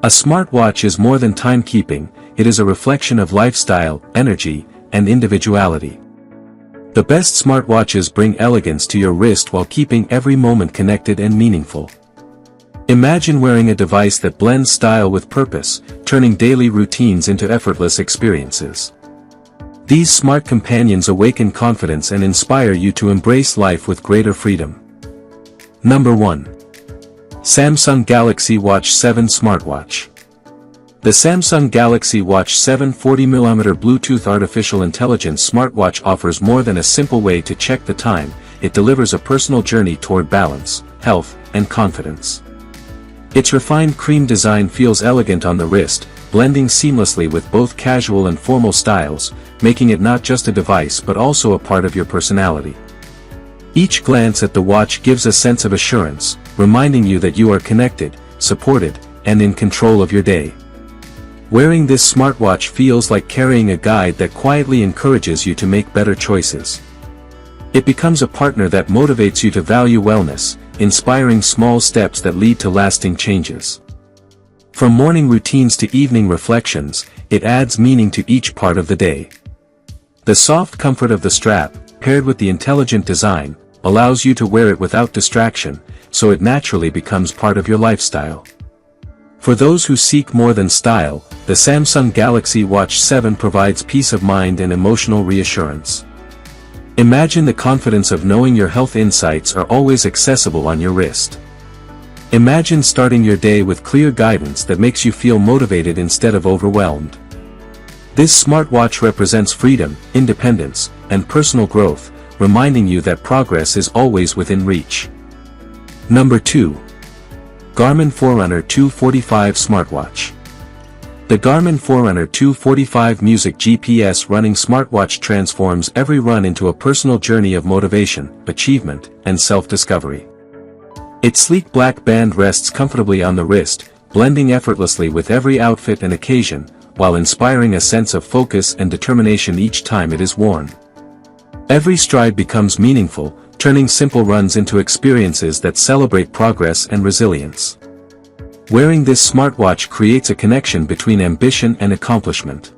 A smartwatch is more than timekeeping, it is a reflection of lifestyle, energy, and individuality. The best smartwatches bring elegance to your wrist while keeping every moment connected and meaningful. Imagine wearing a device that blends style with purpose, turning daily routines into effortless experiences. These smart companions awaken confidence and inspire you to embrace life with greater freedom. Number 1. Samsung Galaxy Watch 7 Smartwatch. The Samsung Galaxy Watch 7 40mm Bluetooth artificial intelligence smartwatch offers more than a simple way to check the time. It delivers a personal journey toward balance, health, and confidence. Its refined cream design feels elegant on the wrist, blending seamlessly with both casual and formal styles, making it not just a device but also a part of your personality. Each glance at the watch gives a sense of assurance, reminding you that you are connected, supported, and in control of your day. Wearing this smartwatch feels like carrying a guide that quietly encourages you to make better choices. It becomes a partner that motivates you to value wellness, inspiring small steps that lead to lasting changes. From morning routines to evening reflections, it adds meaning to each part of the day. The soft comfort of the strap, paired with the intelligent design, allows you to wear it without distraction, so it naturally becomes part of your lifestyle. For those who seek more than style, the Samsung Galaxy Watch 7 provides peace of mind and emotional reassurance. Imagine the confidence of knowing your health insights are always accessible on your wrist. Imagine starting your day with clear guidance that makes you feel motivated instead of overwhelmed. This smartwatch represents freedom, independence, and personal growth, reminding you that progress is always within reach. Number 2. Garmin Forerunner 245 Smartwatch. The Garmin Forerunner 245 Music GPS running smartwatch transforms every run into a personal journey of motivation, achievement, and self-discovery. Its sleek black band rests comfortably on the wrist, blending effortlessly with every outfit and occasion, while inspiring a sense of focus and determination each time it is worn. Every stride becomes meaningful, turning simple runs into experiences that celebrate progress and resilience. Wearing this smartwatch creates a connection between ambition and accomplishment.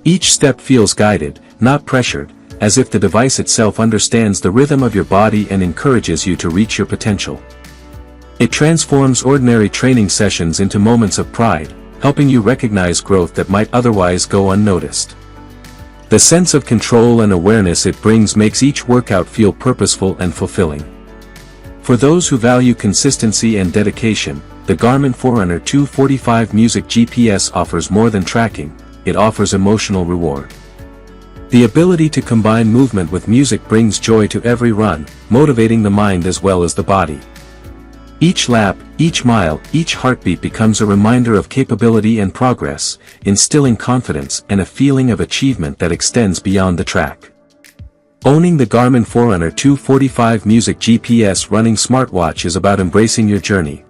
Each step feels guided, not pressured, as if the device itself understands the rhythm of your body and encourages you to reach your potential. It transforms ordinary training sessions into moments of pride, helping you recognize growth that might otherwise go unnoticed. The sense of control and awareness it brings makes each workout feel purposeful and fulfilling. For those who value consistency and dedication, the Garmin Forerunner 245 Music GPS offers more than tracking, it offers emotional reward. The ability to combine movement with music brings joy to every run, motivating the mind as well as the body. Each lap, each mile, each heartbeat becomes a reminder of capability and progress, instilling confidence and a feeling of achievement that extends beyond the track. Owning the Garmin Forerunner 245 Music GPS running smartwatch is about embracing your journey.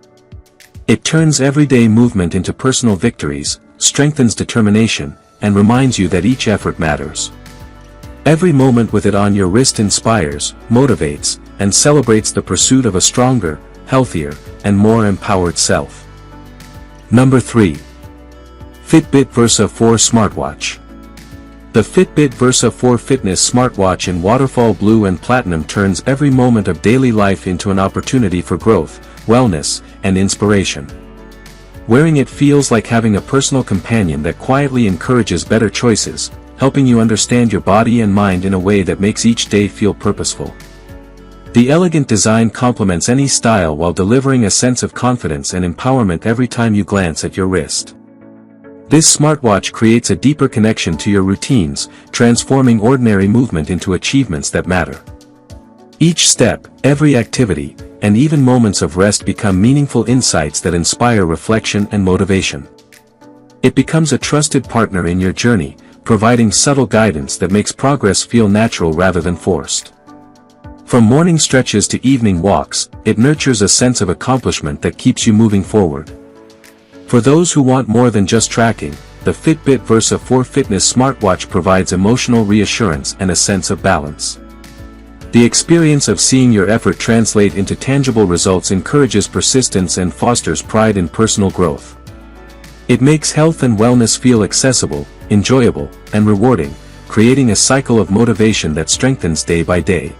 It turns everyday movement into personal victories, strengthens determination, and reminds you that each effort matters. Every moment with it on your wrist inspires, motivates, and celebrates the pursuit of a stronger, healthier, and more empowered self. Number 3. Fitbit Versa 4 Smartwatch. The Fitbit Versa 4 fitness smartwatch in waterfall blue and platinum turns every moment of daily life into an opportunity for growth, wellness, and inspiration. Wearing it feels like having a personal companion that quietly encourages better choices, helping you understand your body and mind in a way that makes each day feel purposeful. The elegant design complements any style while delivering a sense of confidence and empowerment every time you glance at your wrist. This smartwatch creates a deeper connection to your routines, transforming ordinary movement into achievements that matter. Each step, every activity, and even moments of rest become meaningful insights that inspire reflection and motivation. It becomes a trusted partner in your journey, providing subtle guidance that makes progress feel natural rather than forced. From morning stretches to evening walks, it nurtures a sense of accomplishment that keeps you moving forward. For those who want more than just tracking, the Fitbit Versa 4 fitness smartwatch provides emotional reassurance and a sense of balance. The experience of seeing your effort translate into tangible results encourages persistence and fosters pride in personal growth. It makes health and wellness feel accessible, enjoyable, and rewarding, creating a cycle of motivation that strengthens day by day.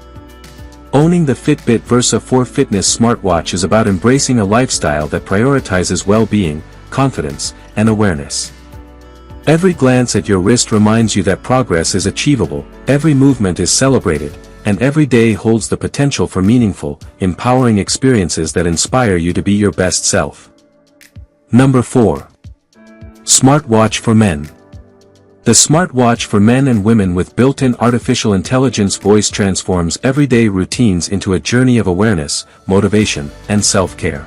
Owning the Fitbit Versa 4 Fitness smartwatch is about embracing a lifestyle that prioritizes well-being, confidence, and awareness. Every glance at your wrist reminds you that progress is achievable, every movement is celebrated, and every day holds the potential for meaningful, empowering experiences that inspire you to be your best self. Number 4. Smartwatch for Men. The smartwatch for men and women with built-in artificial intelligence voice transforms everyday routines into a journey of awareness, motivation, and self-care.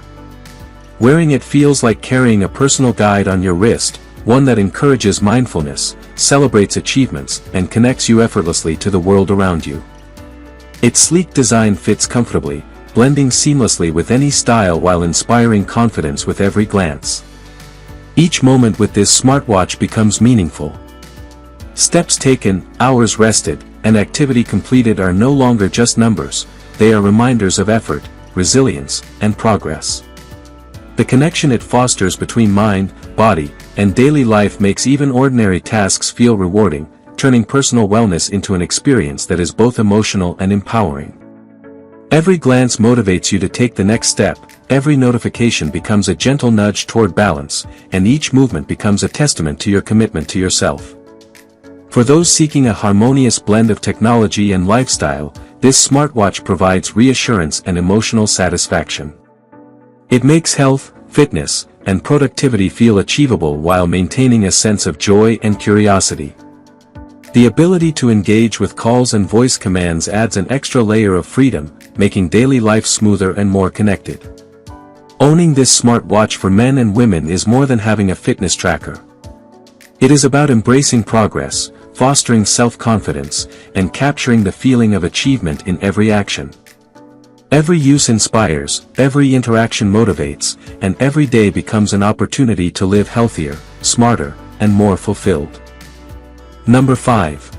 Wearing it feels like carrying a personal guide on your wrist, one that encourages mindfulness, celebrates achievements, and connects you effortlessly to the world around you. Its sleek design fits comfortably, blending seamlessly with any style while inspiring confidence with every glance. Each moment with this smartwatch becomes meaningful. Steps taken, hours rested, and activity completed are no longer just numbers, they are reminders of effort, resilience, and progress. The connection it fosters between mind, body, and daily life makes even ordinary tasks feel rewarding, turning personal wellness into an experience that is both emotional and empowering. Every glance motivates you to take the next step, every notification becomes a gentle nudge toward balance, and each movement becomes a testament to your commitment to yourself. For those seeking a harmonious blend of technology and lifestyle, this smartwatch provides reassurance and emotional satisfaction. It makes health, fitness, and productivity feel achievable while maintaining a sense of joy and curiosity. The ability to engage with calls and voice commands adds an extra layer of freedom, making daily life smoother and more connected. Owning this smartwatch for men and women is more than having a fitness tracker. It is about embracing progress, fostering self-confidence, and capturing the feeling of achievement in every action. Every use inspires, every interaction motivates, and every day becomes an opportunity to live healthier, smarter, and more fulfilled. Number 5.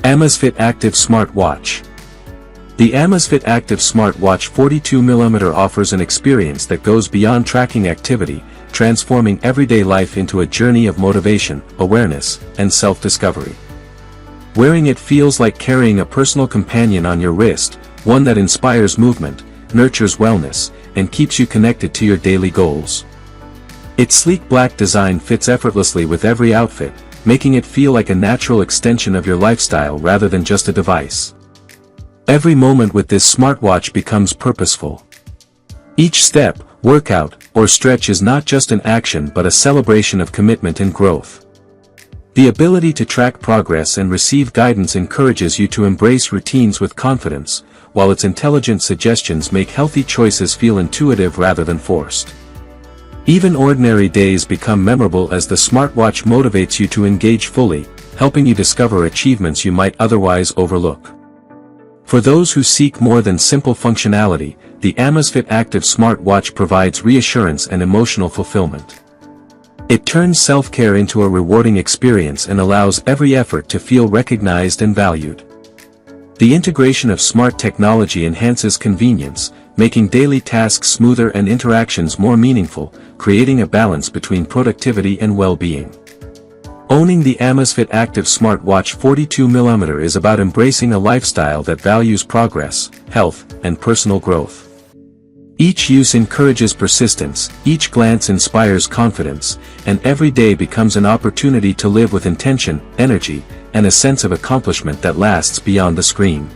Amazfit Active Smartwatch. The Amazfit Active Smartwatch 42mm offers an experience that goes beyond tracking activity, transforming everyday life into a journey of motivation, awareness, and self-discovery. Wearing it feels like carrying a personal companion on your wrist, one that inspires movement, nurtures wellness, and keeps you connected to your daily goals. Its sleek black design fits effortlessly with every outfit, making it feel like a natural extension of your lifestyle rather than just a device. Every moment with this smartwatch becomes purposeful. Each step, workout, or stretch is not just an action but a celebration of commitment and growth. The ability to track progress and receive guidance encourages you to embrace routines with confidence, while its intelligent suggestions make healthy choices feel intuitive rather than forced. Even ordinary days become memorable as the smartwatch motivates you to engage fully, helping you discover achievements you might otherwise overlook. For those who seek more than simple functionality, the Amazfit Active Smartwatch provides reassurance and emotional fulfillment. It turns self-care into a rewarding experience and allows every effort to feel recognized and valued. The integration of smart technology enhances convenience, making daily tasks smoother and interactions more meaningful, creating a balance between productivity and well-being. Owning the Amazfit Active Smartwatch 42mm is about embracing a lifestyle that values progress, health, and personal growth. Each use encourages persistence, each glance inspires confidence, and every day becomes an opportunity to live with intention, energy, and a sense of accomplishment that lasts beyond the screen.